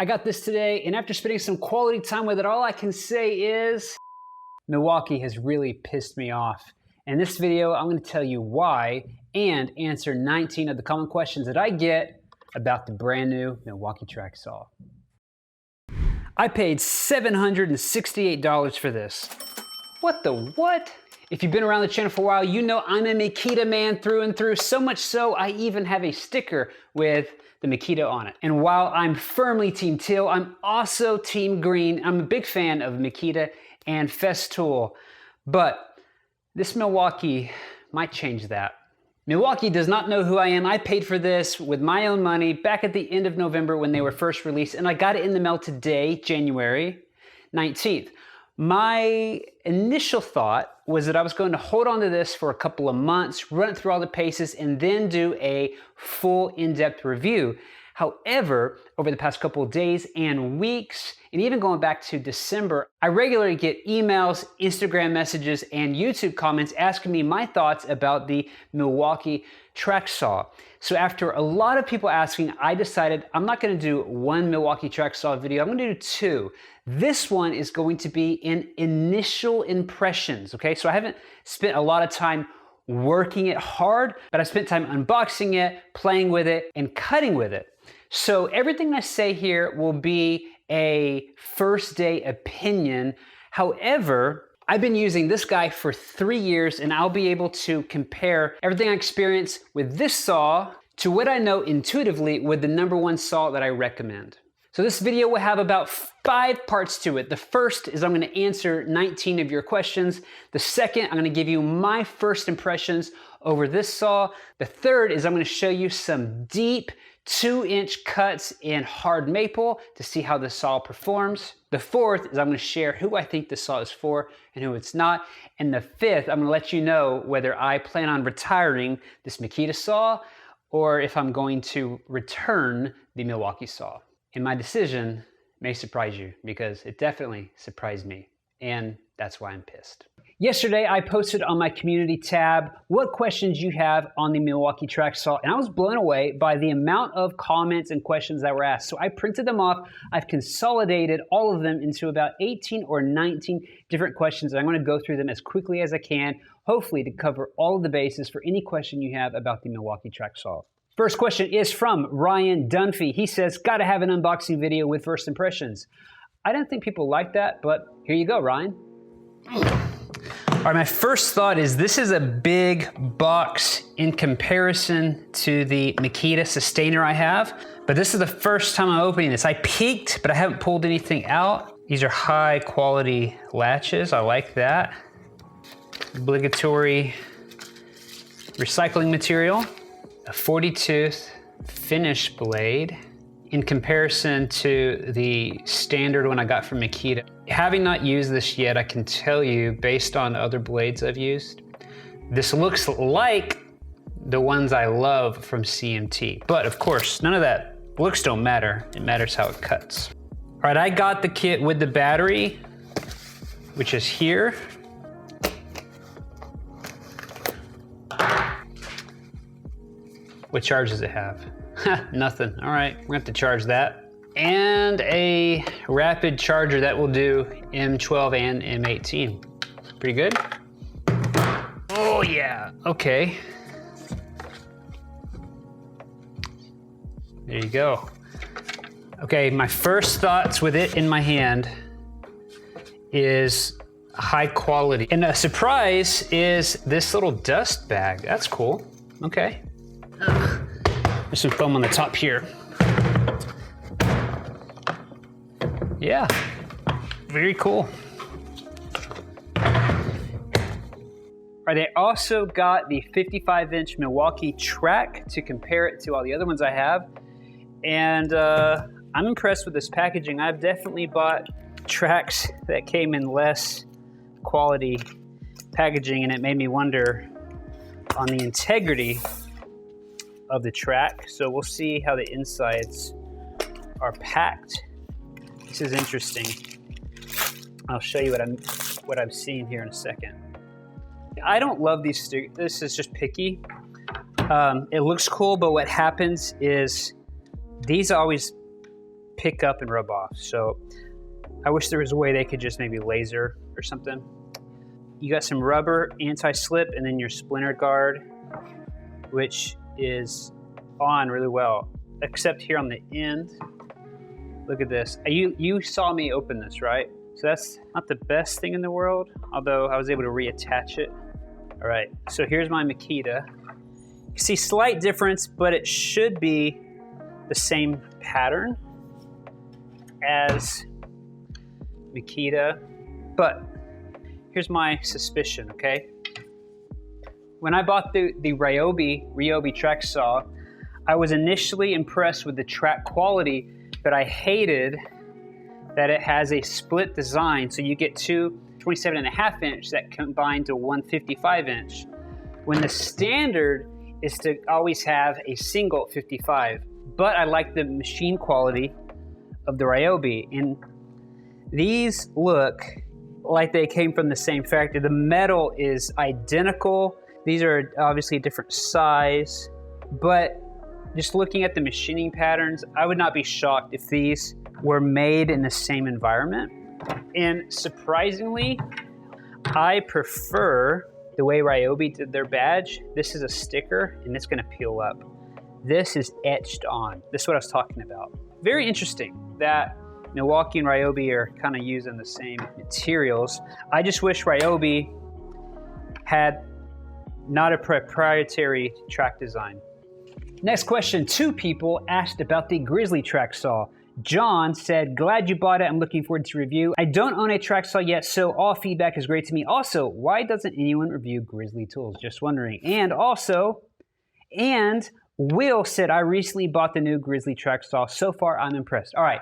I got this today, and after spending some quality time with it, all I can say is Milwaukee has really pissed me off. In this video, I'm going to tell you why and answer 19 of the common questions that I get about the brand new Milwaukee track saw. I paid $768 for this. What the what? If you've been around the channel for a while, you know I'm a Makita man through and through, so much so I even have a sticker with the Makita on it. And while I'm firmly Team Teal, I'm also Team Green. I'm a big fan of Makita and Festool, but this Milwaukee might change that. Milwaukee does not know who I am. I paid for this with my own money back at the end of November when they were first released, and I got it in the mail today, January 19th. My initial thought was that I was going to hold on to this for a couple of months, run it through all the paces, and then do a full in-depth review. However, over the past couple of days and weeks, and even going back to December, I regularly get emails, Instagram messages, and YouTube comments asking me my thoughts about the Milwaukee track saw. So after a lot of people asking, I decided I'm not going to do one Milwaukee track saw video, I'm going to do two. This one is going to be in initial impressions, okay? So I haven't spent a lot of time working it hard, but I spent time unboxing it, playing with it, and cutting with it. So everything I say here will be a first day opinion. However, I've been using this guy for 3 years, and I'll be able to compare everything I experienced with this saw to what I know intuitively with the #1 saw that I recommend. So this video will have about 5 parts to it. The first is I'm going to answer 19 of your questions. The second, I'm going to give you my first impressions over this saw. The third is I'm going to show you some deep 2-inch cuts in hard maple to see how the saw performs. The fourth is I'm going to share who I think the saw is for and who it's not. And the fifth, I'm going to let you know whether I plan on retiring this Makita saw or if I'm going to return the Milwaukee saw. And my decision may surprise you because it definitely surprised me. And that's why I'm pissed. Yesterday, I posted on my community tab what questions you have on the Milwaukee track saw, and I was blown away by the amount of comments and questions that were asked. So I printed them off. I've consolidated all of them into about 18 or 19 different questions, and I'm going to go through them as quickly as I can, hopefully to cover all of the bases for any question you have about the Milwaukee track saw. First question is from Ryan Dunphy. He says, gotta have an unboxing video with first impressions. I don't think people like that, but here you go, Ryan. All right, my first thought is this is a big box in comparison to the Makita Sustainer I have, but this is the first time I'm opening this. I peeked, but I haven't pulled anything out. These are high quality latches, I like that. Obligatory recycling material. A 40-tooth finish blade in comparison to the standard one I got from Makita. Having not used this yet, I can tell you, based on other blades I've used, this looks like the ones I love from CMT. But of course, none of that looks don't matter. It matters how it cuts. All right, I got the kit with the battery, which is here. What charge does it have? Nothing. All right, we're gonna have to charge that. And a rapid charger that will do M12 and M18. Pretty good? Oh yeah, okay. There you go. Okay, my first thoughts with it in my hand is high quality. And a surprise is this little dust bag. That's cool, okay. There's some foam on the top here. Yeah, very cool. All right, I also got the 55-inch Milwaukee track to compare it to all the other ones I have. And I'm impressed with this packaging. I've definitely bought tracks that came in less quality packaging, and it made me wonder on the integrity of the track. So we'll see how the insides are packed. This is interesting. I'll show you what I'm seeing here in a second. I don't love these stickers. This is just picky. It looks cool, but what happens is these always pick up and rub off. So I wish there was a way they could just maybe laser or something. You got some rubber anti-slip and then your splinter guard, which is on really well, except here on the end. Look at this. You saw me open this, right? So that's not the best thing in the world, although I was able to reattach it. All right, so here's my Makita. You see slight difference, but it should be the same pattern as Makita. But here's my suspicion, okay? When I bought the Ryobi track saw, I was initially impressed with the track quality, but I hated that it has a split design. So you get two 27.5 inch that combine to one 55 inch. When the standard is to always have a single 55. But I like the machine quality of the Ryobi. And these look like they came from the same factory. The metal is identical. These are obviously a different size, but just looking at the machining patterns, I would not be shocked if these were made in the same environment. And surprisingly, I prefer the way Ryobi did their badge. This is a sticker and it's gonna peel up. This is etched on. This is what I was talking about. Very interesting that Milwaukee and Ryobi are kind of using the same materials. I just wish Ryobi had not a proprietary track design. Next question, 2 people asked about the Grizzly track saw. John said, glad you bought it. I'm looking forward to review. I don't own a track saw yet, so all feedback is great to me. Also, why doesn't anyone review Grizzly tools? Just wondering. And Will said, I recently bought the new Grizzly track saw. So far, I'm impressed. All right.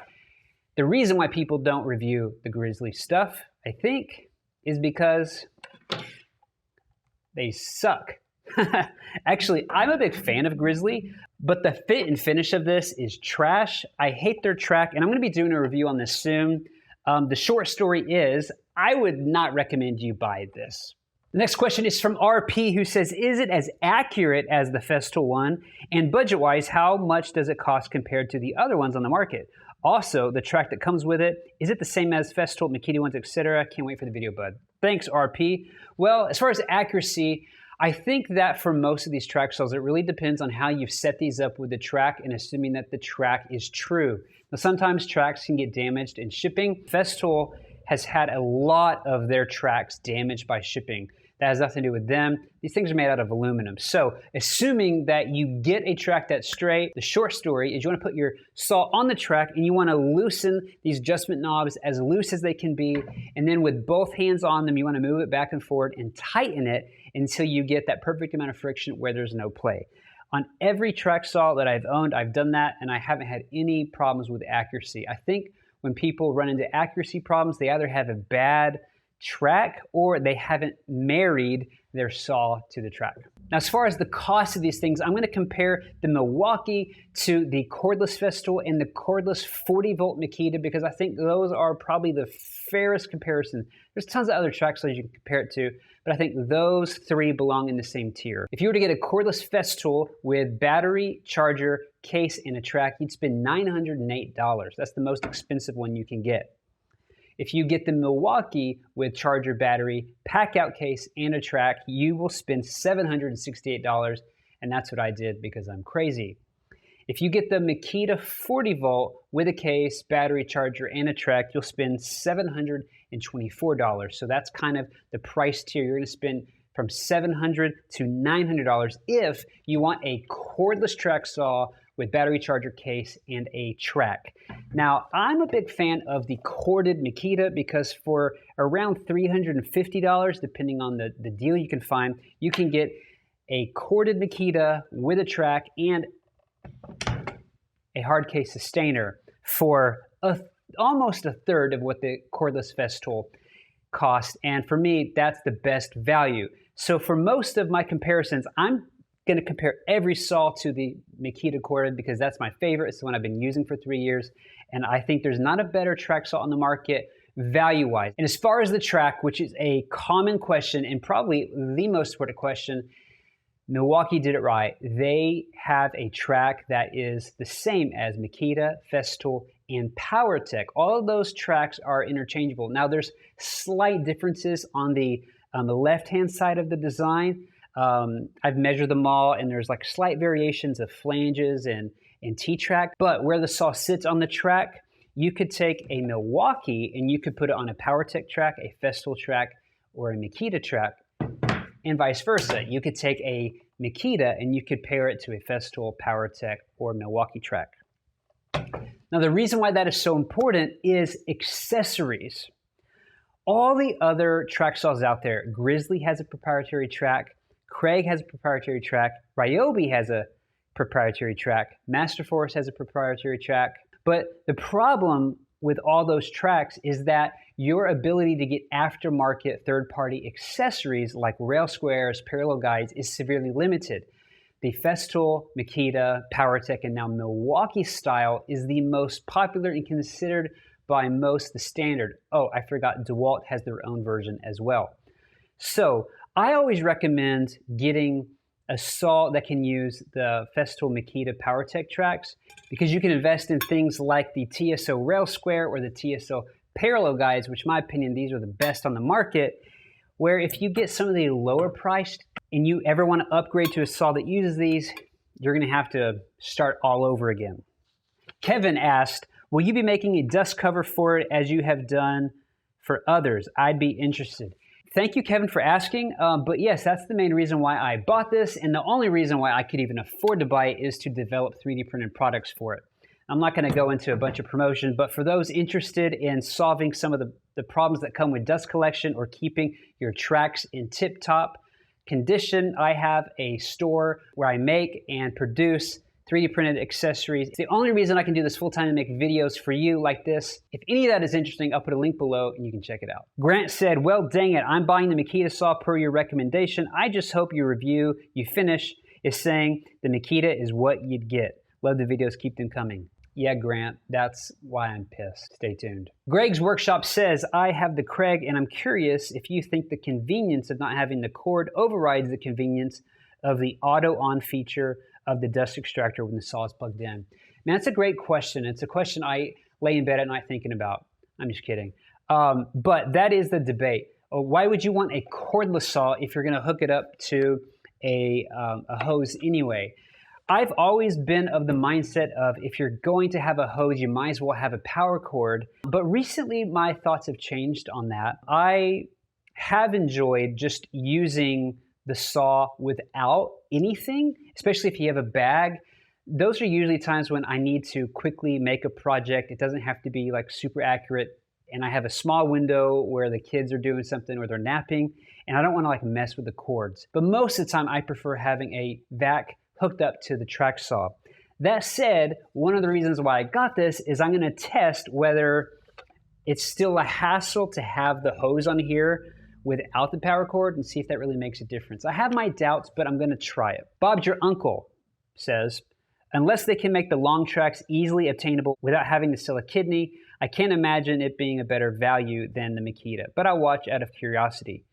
The reason why people don't review the Grizzly stuff, I think, is because they suck. Actually, I'm a big fan of Grizzly, but the fit and finish of this is trash. I hate their track, and I'm going to be doing a review on this soon. The short story is, I would not recommend you buy this. The next question is from RP, who says, is it as accurate as the Festool one? And budget-wise, how much does it cost compared to the other ones on the market? Also, the track that comes with it, is it the same as Festool, Makita ones, etc.? Can't wait for the video, bud. Thanks, RP. Well, as far as accuracy, I think that for most of these track saws, it really depends on how you've set these up with the track and assuming that the track is true. Now, sometimes tracks can get damaged in shipping. Festool has had a lot of their tracks damaged by shipping. That has nothing to do with them. These things are made out of aluminum. So assuming that you get a track that's straight, the short story is you want to put your saw on the track and you want to loosen these adjustment knobs as loose as they can be. And then with both hands on them, you want to move it back and forward and tighten it until you get that perfect amount of friction where there's no play. On every track saw that I've owned, I've done that and I haven't had any problems with accuracy. I think when people run into accuracy problems, they either have a bad track or they haven't married their saw to the track. Now, as far as the cost of these things, I'm going to compare the Milwaukee to the cordless Festool and the cordless 40-volt Makita because I think those are probably the fairest comparison. There's tons of other track saws you can compare it to, but I think those 3 belong in the same tier. If you were to get a cordless Festool with battery, charger, case, and a track, you'd spend $908. That's the most expensive one you can get. If you get the Milwaukee with charger, battery, pack-out case, and a track, you will spend $768, and that's what I did because I'm crazy. If you get the Makita 40-volt with a case, battery, charger, and a track, you'll spend $724. So that's kind of the price tier. You're going to spend from $700 to $900 if you want a cordless track saw with battery, charger, case, and a track. Now, I'm a big fan of the corded Makita because for around $350, depending on the deal you can find, you can get a corded Makita with a track and a hard case sustainer for almost a third of what the cordless Festool cost. And for me, that's the best value. So for most of my comparisons, I'm going to compare every saw to the Makita corded because that's my favorite. It's the one I've been using for 3 years. And I think there's not a better track saw on the market value-wise. And as far as the track, which is a common question and probably the most important question, Milwaukee did it right. They have a track that is the same as Makita, Festool, and PowerTech. All of those tracks are interchangeable. Now there's slight differences on the left-hand side of the design. I've measured them all, and there's like slight variations of flanges and T-track, but where the saw sits on the track, you could take a Milwaukee and you could put it on a PowerTech track, a Festool track, or a Makita track, and vice versa. You could take a Makita and you could pair it to a Festool, PowerTech, or Milwaukee track. Now the reason why that is so important is accessories. All the other track saws out there, Grizzly has a proprietary track, Craig has a proprietary track, Ryobi has a proprietary track, Masterforce has a proprietary track. But the problem with all those tracks is that your ability to get aftermarket third-party accessories like rail squares, parallel guides is severely limited. The Festool, Makita, PowerTech, and now Milwaukee style is the most popular and considered by most the standard. Oh, I forgot, DeWalt has their own version as well. So I always recommend getting a saw that can use the Festool, Makita, PowerTech tracks because you can invest in things like the TSO rail square or the TSO parallel guides, which in my opinion, these are the best on the market, where if you get some of the lower priced and you ever want to upgrade to a saw that uses these, you're going to have to start all over again. Kevin asked, will you be making a dust cover for it as you have done for others? I'd be interested. Thank you, Kevin, for asking. But yes, that's the main reason why I bought this. And the only reason why I could even afford to buy it is to develop 3D printed products for it. I'm not going to go into a bunch of promotion, but for those interested in solving some of the problems that come with dust collection or keeping your tracks in tip-top condition, I have a store where I make and produce 3D printed accessories. It's the only reason I can do this full-time and make videos for you like this. If any of that is interesting, I'll put a link below and you can check it out. Grant said, well, dang it, I'm buying the Makita saw per your recommendation. I just hope your review you finish is saying the Makita is what you'd get. Love the videos, keep them coming. Yeah, Grant, that's why I'm pissed. Stay tuned. Greg's Workshop says, I have the Craig and I'm curious if you think the convenience of not having the cord overrides the convenience of the auto on feature of the dust extractor when the saw is plugged in. Now, that's a great question. It's a question I lay in bed at night thinking about. I'm just kidding. But that is the debate. Why would you want a cordless saw if you're going to hook it up to a hose anyway? I've always been of the mindset of if you're going to have a hose, you might as well have a power cord. But recently, my thoughts have changed on that. I have enjoyed just using the saw without anything, especially if you have a bag. Those are usually times when I need to quickly make a project. It doesn't have to be like super accurate. And I have a small window where the kids are doing something or they're napping, and I don't want to like mess with the cords. But most of the time, I prefer having a vac hooked up to the track saw. That said, one of the reasons why I got this is I'm going to test whether it's still a hassle to have the hose on here without the power cord and see if that really makes a difference. I have my doubts, but I'm going to try it. Bob's your uncle says, unless they can make the long tracks easily obtainable without having to sell a kidney, I can't imagine it being a better value than the Makita, but I'll watch out of curiosity.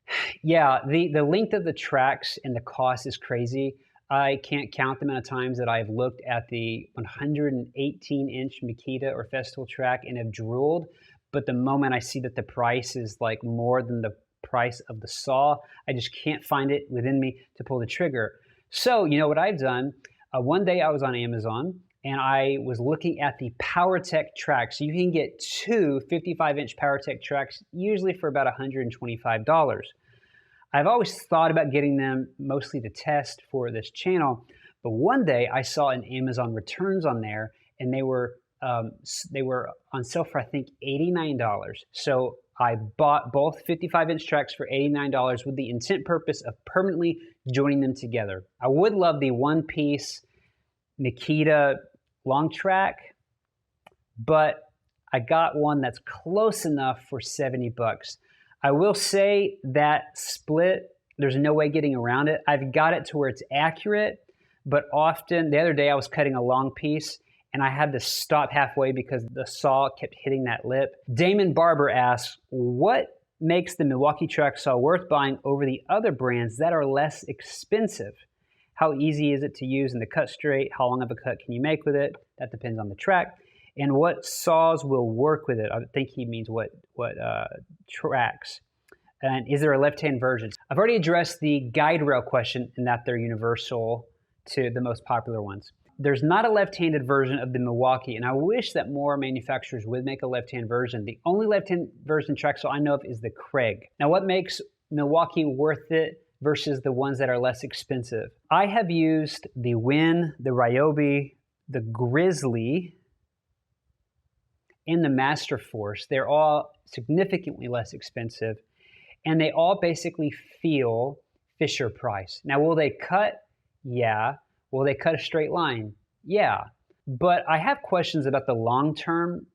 Yeah, the length of the tracks and the cost is crazy. I can't count the amount of times that I've looked at the 118-inch Makita or Festool track and have drooled, but the moment I see that the price is like more than the price of the saw, I just can't find it within me to pull the trigger. So, you know what I've done? One day I was on Amazon and I was looking at the PowerTech tracks. So you can get two 55-inch PowerTech tracks, usually for about $125. I've always thought about getting them mostly to test for this channel, but one day I saw an Amazon returns on there, and they were on sale for I think $89. So I bought both 55-inch tracks for $89 with the intent purpose of permanently joining them together. I would love the one-piece Makita long track, but I got one that's close enough for 70 bucks. I will say that split, there's no way getting around it. I've got it to where it's accurate, but often, the other day I was cutting a long piece and I had to stop halfway because the saw kept hitting that lip. Damon Barber asks, what makes the Milwaukee track saw worth buying over the other brands that are less expensive? How easy is it to use and to cut straight? How long of a cut can you make with it? That depends on the track. and what saws will work with it. I think he means what tracks. And is there a left-hand version? I've already addressed the guide rail question in that they're universal to the most popular ones. There's not a left-handed version of the Milwaukee, and I wish that more manufacturers would make a left-hand version. The only left-hand version track saw I know of is the Craig. Now, what makes Milwaukee worth it versus the ones that are less expensive? I have used the Win, the Ryobi, the Grizzly, and the Master Force. They're all significantly less expensive, and they all basically feel Fisher Price. Now, will they cut? Yeah. Will they cut a straight line? Yeah. But I have questions about the long-term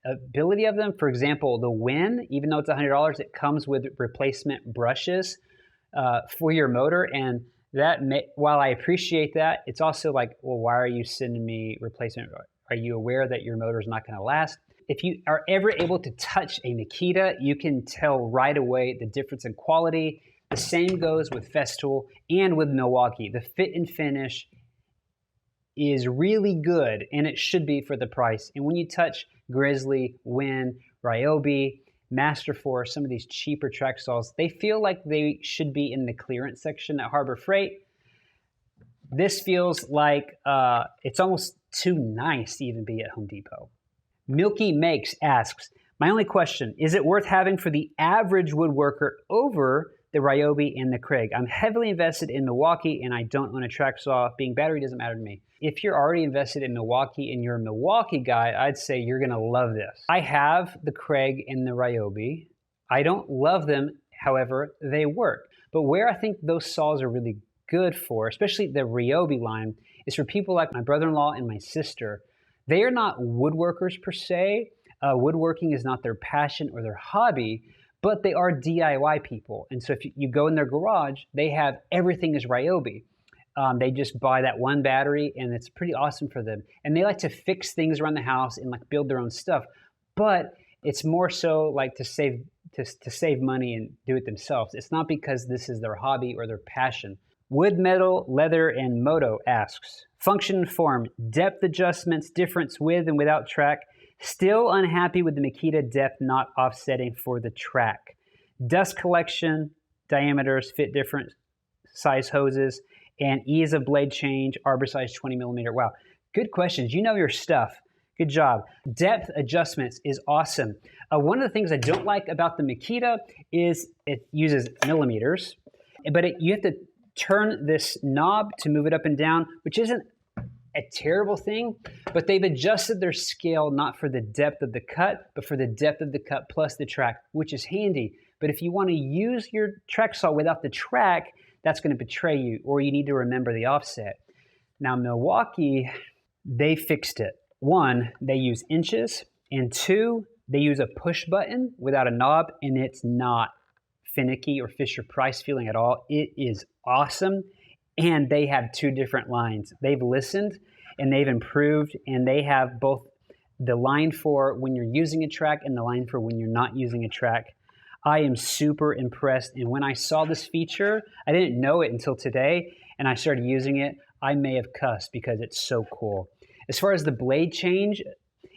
ability of them. For example, the Win, even though it's $100, it comes with replacement brushes for your motor. And that while I appreciate that, it's also like, well, why are you sending me replacement? Are you aware that your motor is not going to last? If you are ever able to touch a Makita, you can tell right away the difference in quality. The same goes with Festool and with Milwaukee. The fit and finish is really good, and it should be for the price. And when you touch Grizzly, Win, Ryobi, Master Force, some of these cheaper track saws, they feel like they should be in the clearance section at Harbor Freight. This feels like it's almost too nice to even be at Home Depot. Milky Makes asks, my only question, is it worth having for the average woodworker over the Ryobi and the Craig? I'm heavily invested in Milwaukee and I don't own a track saw. Being battery doesn't matter to me. If you're already invested in Milwaukee and you're a Milwaukee guy, I'd say you're gonna love this. I have the Craig and the Ryobi. I don't love them, however, they work. But where I think those saws are really good for, especially the Ryobi line, is for people like my brother-in-law and my sister. They are not woodworkers per se. Woodworking is not their passion or their hobby, but they are DIY people. And so if you go in their garage, they have everything is Ryobi. They just buy that one battery and it's pretty awesome for them. And they like to fix things around the house and like build their own stuff. But it's more so like to save money and do it themselves. It's not because this is their hobby or their passion. Wood, metal, leather, and moto asks, function and form, depth adjustments, difference with and without track. Still unhappy with the Makita depth not offsetting for the track. Dust collection, diameters, fit different size hoses, and ease of blade change, arbor size 20 millimeter. Wow, good questions. You know your stuff. Good job. Depth adjustments is awesome. One of the things I don't like about the Makita is it uses millimeters, but you have to turn this knob to move it up and down, which isn't a terrible thing, but they've adjusted their scale not for the depth of the cut, but for the depth of the cut plus the track, which is handy. But if you want to use your track saw without the track, that's going to betray you, or you need to remember the offset. Now, Milwaukee, they fixed it. One, they use inches, and two, they use a push button without a knob, and it's not finicky or Fisher Price feeling at all. It is awesome. And they have two different lines. They've listened and they've improved, and they have both the line for when you're using a track and the line for when you're not using a track. I am super impressed. And when I saw this feature, I didn't know it until today, and I started using it. I may have cussed because it's so cool. As far as the blade change,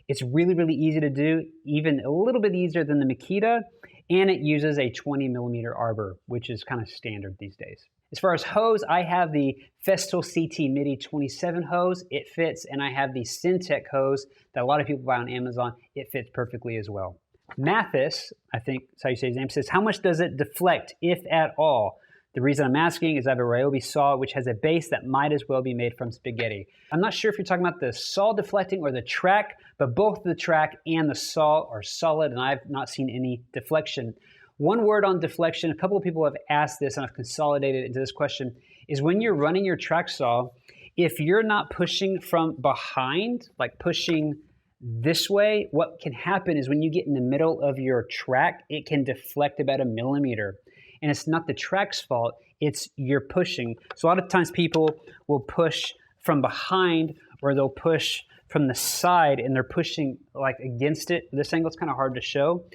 it's really, really easy to do, even a little bit easier than the Makita, and it uses a 20 millimeter arbor, which is kind of standard these days. As far as hose, I have the Festool CT MIDI 27 hose. It fits, and I have the Syntec hose that a lot of people buy on Amazon. It fits perfectly as well. Mathis, I think that's how you say his name, says, how much does it deflect, if at all? The reason I'm asking is I have a Ryobi saw which has a base that might as well be made from spaghetti. I'm not sure if you're talking about the saw deflecting or the track, but both the track and the saw are solid, and I've not seen any deflection. One word on deflection, a couple of people have asked this and I've consolidated it into this question, is when you're running your track saw, if you're not pushing from behind, like pushing this way, what can happen is when you get in the middle of your track, it can deflect about 1 millimeter. And it's not the track's fault, it's you're pushing. So a lot of times people will push from behind, or they'll push from the side and they're pushing like against it. This angle's kind of hard to show.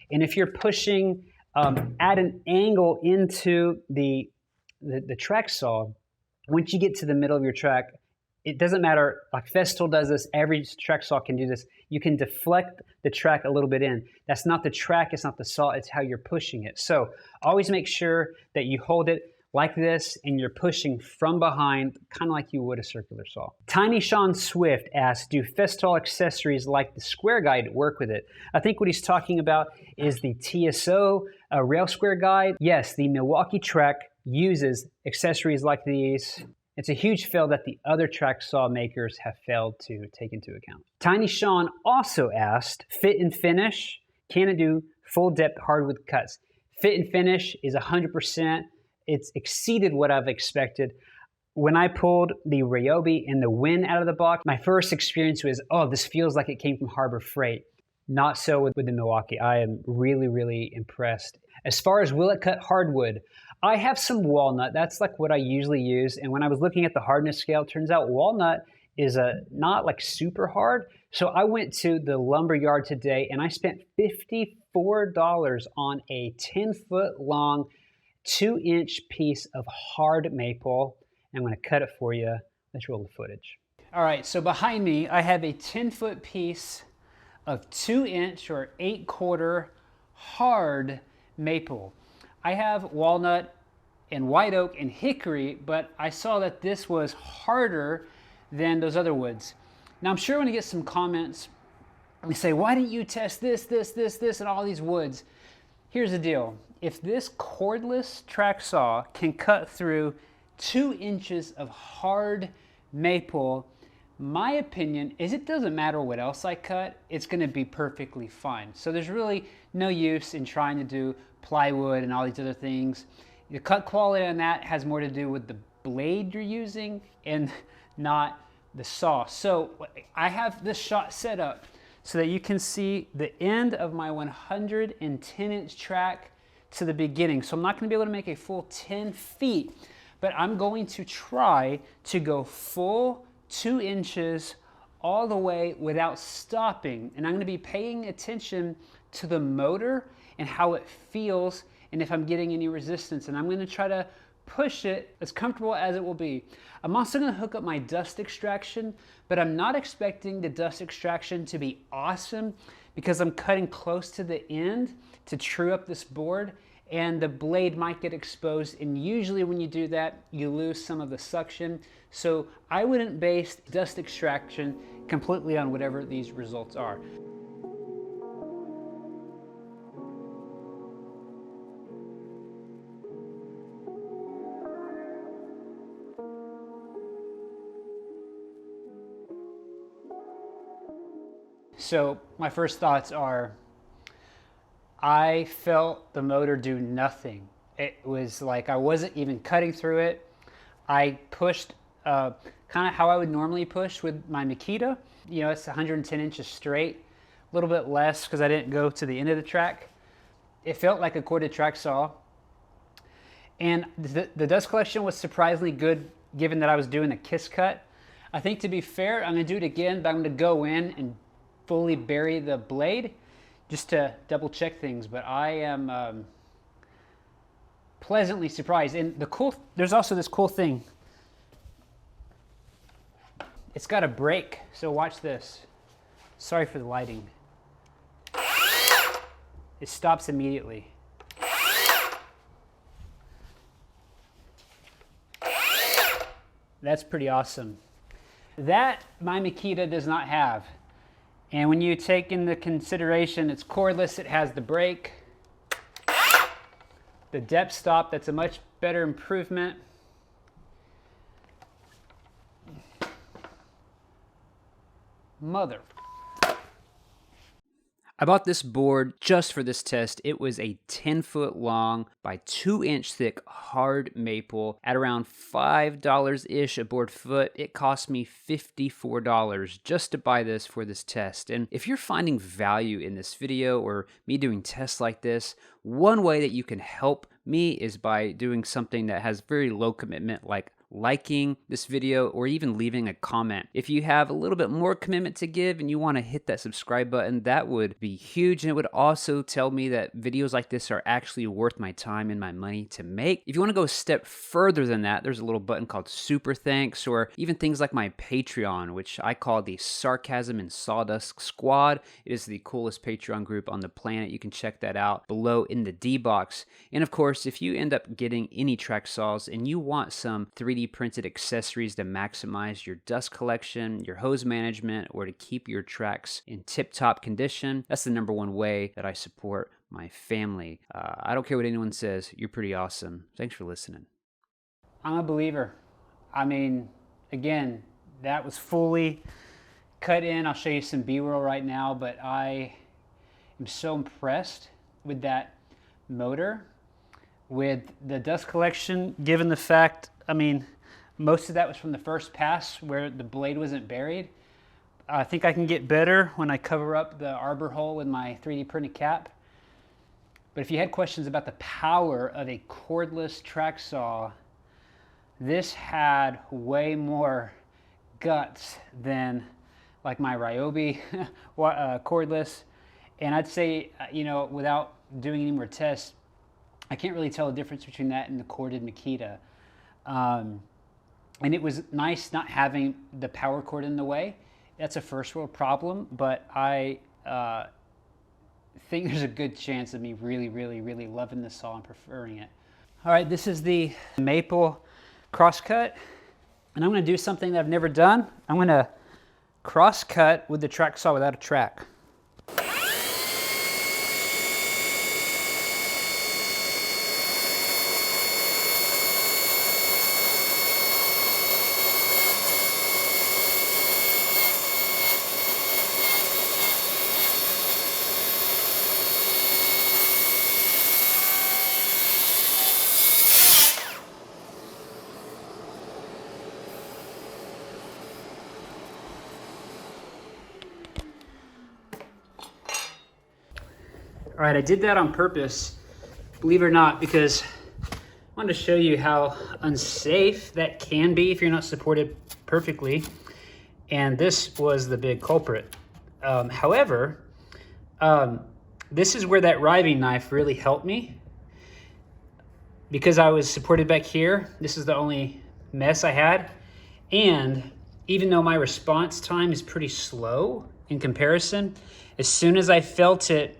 And if you're pushing at an angle into the track saw, once you get to the middle of your track, it doesn't matter, like Festool does this, every track saw can do this. You can deflect the track a little bit in. That's not the track, it's not the saw, it's how you're pushing it. So always make sure that you hold it like this and you're pushing from behind, kind of like you would a circular saw. Tiny Sean Swift asks, do Festool accessories like the square guide work with it? I think what he's talking about is the TSO rail square guide. Yes, the Milwaukee track uses accessories like these. It's a huge fail that the other track saw makers have failed to take into account. Tiny Sean also asked, fit and finish, can it do full depth hardwood cuts? Fit and finish is 100%. It's exceeded what I've expected. When I pulled the Ryobi and the Win out of the box, my first experience was, oh, this feels like it came from Harbor Freight. Not so with the Milwaukee. I am really, really impressed. As far as will it cut hardwood, I have some walnut. That's like what I usually use. And when I was looking at the hardness scale, it turns out walnut is not like super hard. So I went to the lumber yard today and I spent $54 on a 10-foot long 2-inch piece of hard maple. I'm going to cut it for you. Let's roll the footage. All right, so behind me, I have a 10-foot piece of 2-inch or 8/4 hard maple. I have walnut and white oak and hickory, but I saw that this was harder than those other woods. Now I'm sure I'm going to get some comments and say, why didn't you test this, and all these woods? Here's the deal. If this cordless track saw can cut through 2 inches of hard maple, my opinion is it doesn't matter what else I cut, it's going to be perfectly fine. So there's really no use in trying to do plywood and all these other things. The cut quality on that has more to do with the blade you're using and not the saw. So I have this shot set up so that you can see the end of my 110-inch track to the beginning. So I'm not going to be able to make a full 10 feet, but I'm going to try to go full 2 inches all the way without stopping. And I'm going to be paying attention to the motor and how it feels and if I'm getting any resistance. And I'm going to try to push it as comfortable as it will be. I'm also going to hook up my dust extraction, but I'm not expecting the dust extraction to be awesome because I'm cutting close to the end to true up this board, and the blade might get exposed, and usually when you do that, you lose some of the suction. So I wouldn't base dust extraction completely on whatever these results are. So my first thoughts are, I felt the motor do nothing. It was like I wasn't even cutting through it. I pushed kind of how I would normally push with my Makita. You know, it's 110 inches straight, a little bit less because I didn't go to the end of the track. It felt like a corded track saw. And the dust collection was surprisingly good given that I was doing a kiss cut. I think to be fair, I'm going to do it again, but I'm going to go in and fully bury the blade just to double check things. But I am pleasantly surprised. And there's also this cool thing. It's got a brake, so watch this. Sorry for the lighting. It stops immediately. That's pretty awesome. That my Makita does not have. And when you take into consideration it's cordless, it has the brake, the depth stop, that's a much better improvement. Mother. I bought this board just for this test. It was a 10-foot long by 2-inch thick hard maple at around $5-ish a board foot. It cost me $54 just to buy this for this test. And if you're finding value in this video or me doing tests like this, one way that you can help me is by doing something that has very low commitment, like liking this video or even leaving a comment. If you have a little bit more commitment to give and you want to hit that subscribe button, that would be huge, and it would also tell me that videos like this are actually worth my time and my money to make. If you want to go a step further than that, there's a little button called Super Thanks, or even things like my Patreon, which I call the Sarcasm and Sawdust Squad. It is the coolest Patreon group on the planet. You can check that out below in the D box. And of course, if you end up getting any track saws and you want some 3D printed accessories to maximize your dust collection, your hose management, or to keep your tracks in tip-top condition, that's the #1 way that I support my family. I don't care what anyone says, you're pretty awesome. Thanks for listening. I'm a believer. I mean, again, that was fully cut in. I'll show you some B-roll right now, but I am so impressed with that motor, with the dust collection, given the fact, I mean, most of that was from the first pass where the blade wasn't buried. I think I can get better when I cover up the arbor hole with my 3D printed cap. But if you had questions about the power of a cordless track saw, this had way more guts than like my Ryobi cordless. And I'd say, you know, without doing any more tests, I can't really tell the difference between that and the corded Makita. And it was nice not having the power cord in the way. That's a first world problem, but I think there's a good chance of me really loving this saw and preferring it. All right, this is the maple crosscut, and I'm gonna do something that I've never done. I'm gonna crosscut with the track saw without a track. All right, I did that on purpose, believe it or not, because I wanted to show you how unsafe that can be if you're not supported perfectly. And this was the big culprit. However, this is where that riving knife really helped me. Because I was supported back here, this is the only mess I had. And even though my response time is pretty slow in comparison, as soon as I felt it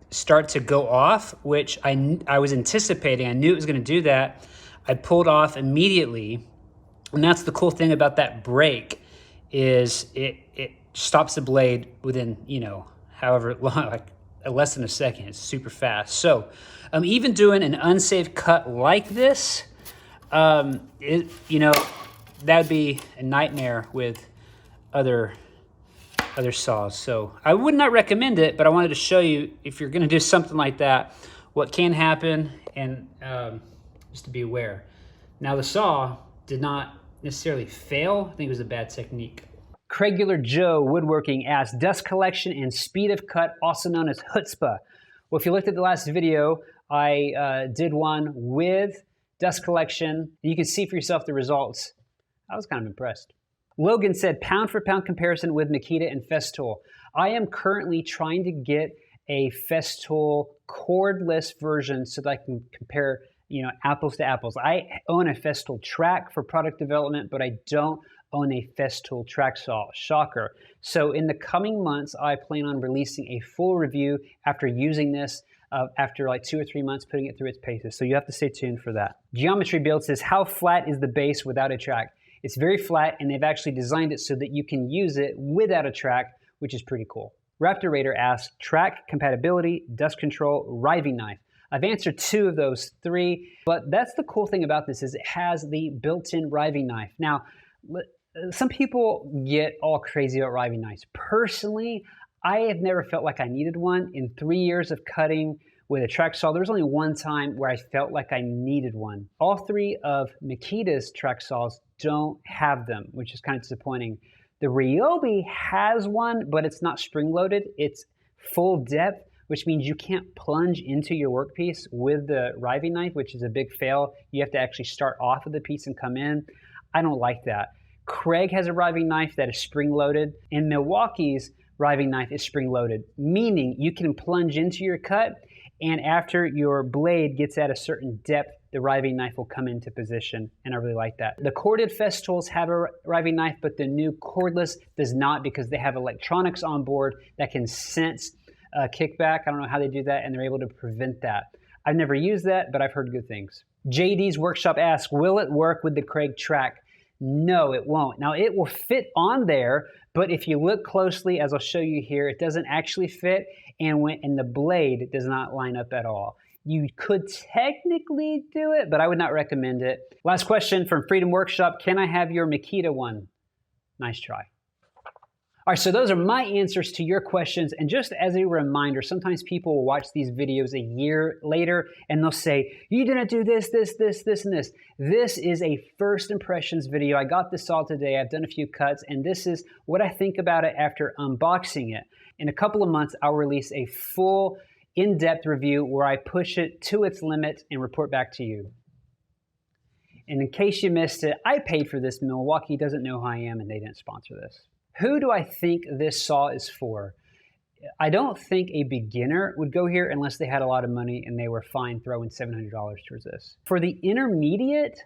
start to go off, which I was anticipating, I knew it was going to do that, I pulled off immediately. And that's the cool thing about that brake, is it stops the blade within, you know, however long, like less than a second. It's super fast. So even doing an unsafe cut like this, you know, that'd be a nightmare with other saws. So I would not recommend it, but I wanted to show you, if you're going to do something like that, what can happen, and just to be aware. Now, the saw did not necessarily fail. I think it was a bad technique. Craigular Joe Woodworking asks, dust collection and speed of cut, also known as chutzpah. Well, if you looked at the last video, I did one with dust collection. You can see for yourself the results. I was kind of impressed. Logan said, pound for pound comparison with Makita and Festool. I am currently trying to get a Festool cordless version so that I can compare, you know, apples to apples. I own a Festool track for product development, but I don't own a Festool track saw. Shocker. So in the coming months, I plan on releasing a full review after using this, after like 2 or 3 months putting it through its paces. So you have to stay tuned for that. Geometry Build says, how flat is the base without a track? It's very flat, and they've actually designed it so that you can use it without a track, which is pretty cool. Raptor Raider asks, track, compatibility, dust control, riving knife. I've answered 2 of those 3, but that's the cool thing about this, is it has the built-in riving knife. Now, some people get all crazy about riving knives. Personally, I have never felt like I needed one. In 3 years of cutting with a track saw, there was only one time where I felt like I needed one. All 3 of Makita's track saws don't have them, which is kind of disappointing. The Ryobi has one, but it's not spring-loaded. It's full depth, which means you can't plunge into your workpiece with the riving knife, which is a big fail. You have to actually start off with the piece and come in. I don't like that. Craig has a riving knife that is spring-loaded, and Milwaukee's riving knife is spring-loaded, meaning you can plunge into your cut, and after your blade gets at a certain depth, the riving knife will come into position, and I really like that. The corded Festools have a riving knife, but the new cordless does not, because they have electronics on board that can sense kickback. I don't know how they do that, and they're able to prevent that. I've never used that, but I've heard good things. JD's Workshop asks, will it work with the Craig track? No, it won't. Now, it will fit on there, but if you look closely, as I'll show you here, it doesn't actually fit, and the blade does not line up at all. You could technically do it, but I would not recommend it. Last question from Freedom Workshop. Can I have your Makita one? Nice try. All right, so those are my answers to your questions. And just as a reminder, sometimes people will watch these videos a year later and they'll say, you didn't do this, this, this, this, and this. This is a first impressions video. I got this all today. I've done a few cuts, and this is what I think about it after unboxing it. In a couple of months, I'll release a full in-depth review where I push it to its limit and report back to you. And in case you missed it, I paid for this. Milwaukee doesn't know who I am, and they didn't sponsor this. Who do I think this saw is for? I don't think a beginner would go here unless they had a lot of money and they were fine throwing $700 towards this. For the intermediate,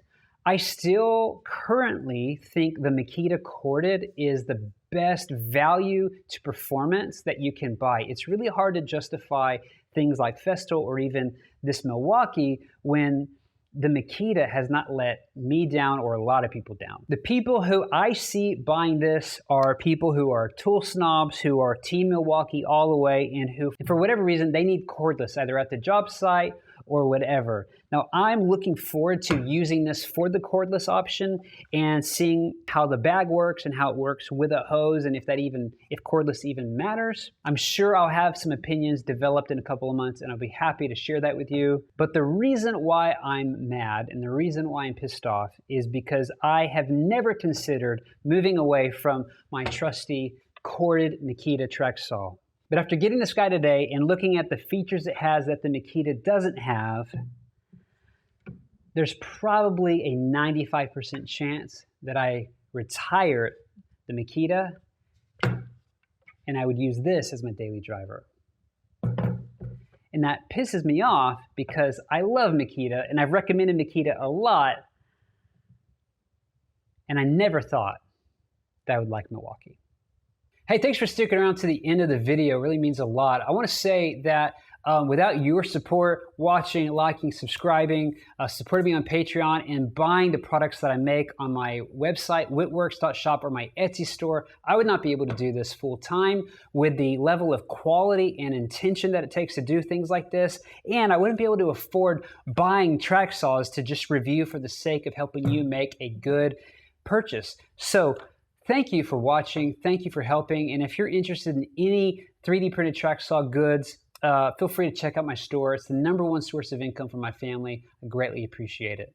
I still currently think the Makita corded is the best value to performance that you can buy. It's really hard to justify things like Festool or even this Milwaukee when the Makita has not let me down or a lot of people down. The people who I see buying this are people who are tool snobs, who are Team Milwaukee all the way, and who, for whatever reason, they need cordless, either at the job site or whatever. Now, I'm looking forward to using this for the cordless option and seeing how the bag works and how it works with a hose, and if cordless even matters. I'm sure I'll have some opinions developed in a couple of months, and I'll be happy to share that with you. But the reason why I'm mad and the reason why I'm pissed off is because I have never considered moving away from my trusty corded Makita track saw. But after getting this guy today and looking at the features it has that the Makita doesn't have, there's probably a 95% chance that I retire the Makita and I would use this as my daily driver. And that pisses me off because I love Makita and I've recommended Makita a lot, and I never thought that I would like Milwaukee. Hey, thanks for sticking around to the end of the video. It really means a lot. I want to say that without your support, watching, liking, subscribing, supporting me on Patreon, and buying the products that I make on my website, WITTWORKS.shop, or my Etsy store, I would not be able to do this full time with the level of quality and intention that it takes to do things like this. And I wouldn't be able to afford buying track saws to just review for the sake of helping you make a good purchase. So thank you for watching. Thank you for helping. And if you're interested in any 3D printed track saw goods, feel free to check out my store. It's the #1 source of income for my family. I greatly appreciate it.